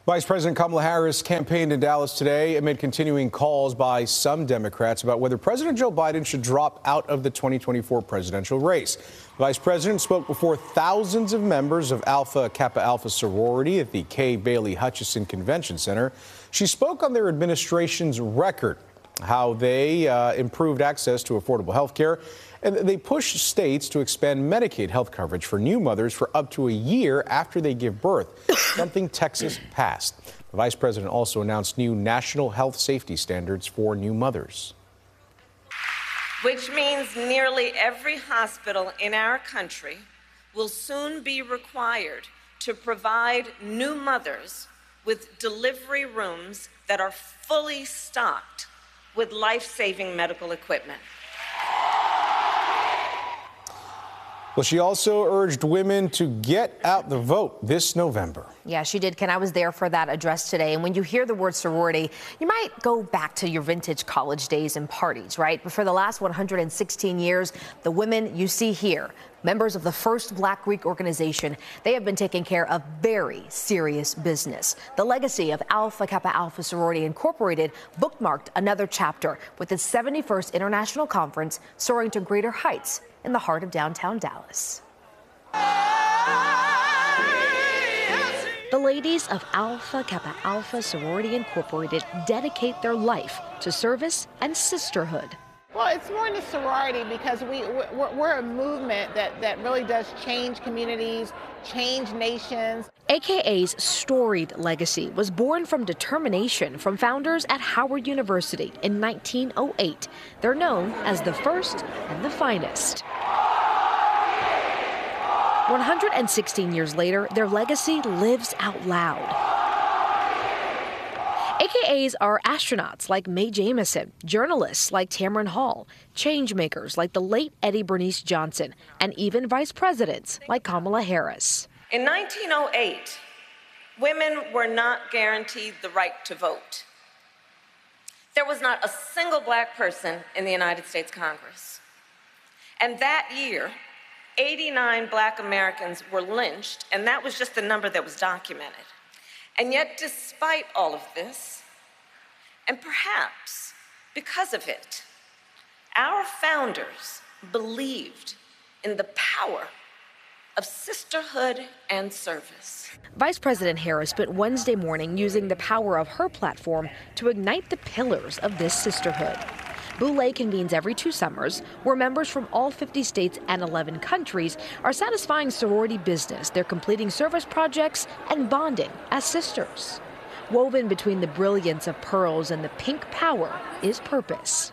Vice President Kamala Harris campaigned in Dallas today amid continuing calls by some Democrats about whether President Joe Biden should drop out of the 2024 presidential race. The Vice President spoke before thousands of members of Alpha Kappa Alpha Sorority at the Kay Bailey Hutchison Convention Center. She spoke on their administration's record, how they improved access to affordable health care, and they pushed states to expand Medicaid health coverage for new mothers for up to a year after they give birth, something Texas passed. The vice president also announced new national health safety standards for new mothers. Which means nearly every hospital in our country will soon be required to provide new mothers with delivery rooms that are fully stocked with life-saving medical equipment. Well, she also urged women to get out the vote this November. Yeah, she did, Ken. I was there for that address today. And when you hear the word sorority, you might go back to your vintage college days and parties, right? But for the last 116 years, the women you see here, members of the first Black Greek organization, they have been taking care of very serious business. The legacy of Alpha Kappa Alpha Sorority Incorporated bookmarked another chapter with its 71st International Conference soaring to greater heights in the heart of downtown Dallas. The ladies of Alpha Kappa Alpha Sorority Incorporated dedicate their life to service and sisterhood. Well, it's more than a sorority because we're a movement that really does change communities, change nations. AKA's storied legacy was born from determination from founders at Howard University in 1908. They're known as the first and the finest. 116 years later, their legacy lives out loud. AKAs are astronauts like Mae Jemison, journalists like Tamron Hall, changemakers like the late Eddie Bernice Johnson, and even vice presidents like Kamala Harris. In 1908, women were not guaranteed the right to vote. There was not a single Black person in the United States Congress. And that year, 89 Black Americans were lynched, and that was just the number that was documented. And yet, despite all of this, and perhaps because of it, our founders believed in the power of sisterhood and service. Vice President Harris spent Wednesday morning using the power of her platform to ignite the pillars of this sisterhood. Boulé convenes every 2 summers, where members from all 50 states and 11 countries are satisfying sorority business. They're completing service projects and bonding as sisters. Woven between the brilliance of pearls and the pink power is purpose.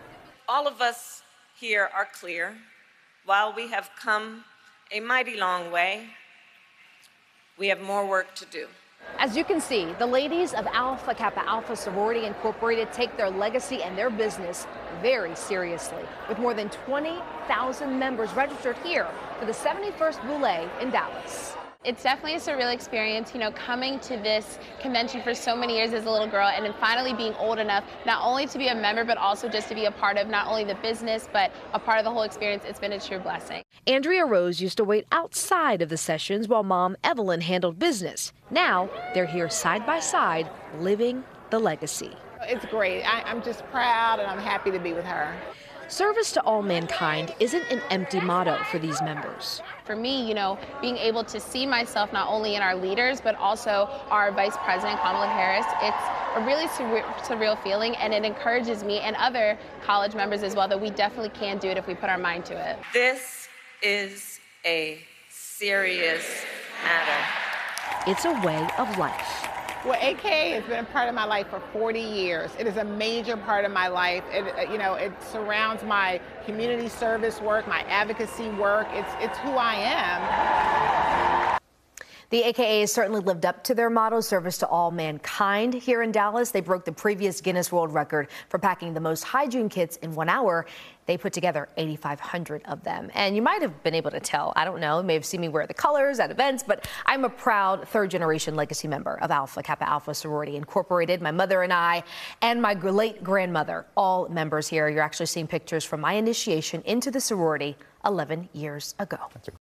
All of us here are clear. While we have come a mighty long way, we have more work to do. As you can see, the ladies of Alpha Kappa Alpha Sorority Incorporated take their legacy and their business very seriously, with more than 20,000 members registered here for the 71st Boulé in Dallas. It's definitely a surreal experience, coming to this convention for so many years as a little girl and then finally being old enough not only to be a member but also just to be a part of not only the business but a part of the whole experience. It's been a true blessing. Andrea Rose used to wait outside of the sessions while mom Evelyn handled business. Now they're here side by side, living the legacy. It's great. I'm just proud and I'm happy to be with her. Service to all mankind isn't an empty motto for these members. For me, being able to see myself not only in our leaders, but also our Vice President, Kamala Harris, it's a really surreal feeling, and it encourages me and other college members as well that we definitely can do it if we put our mind to it. This is a serious matter. It's a way of life. Well, AKA has been a part of my life for 40 years. It is a major part of my life. It surrounds my community service work, my advocacy work. It's who I am. The AKA has certainly lived up to their motto, service to all mankind. Here in Dallas, they broke the previous Guinness World Record for packing the most hygiene kits in 1 hour. They put together 8,500 of them. And you might have been able to tell, I don't know, you may have seen me wear the colors at events, but I'm a proud third-generation legacy member of Alpha Kappa Alpha Sorority Incorporated. My mother and I, and my late grandmother, all members here. You're actually seeing pictures from my initiation into the sorority 11 years ago.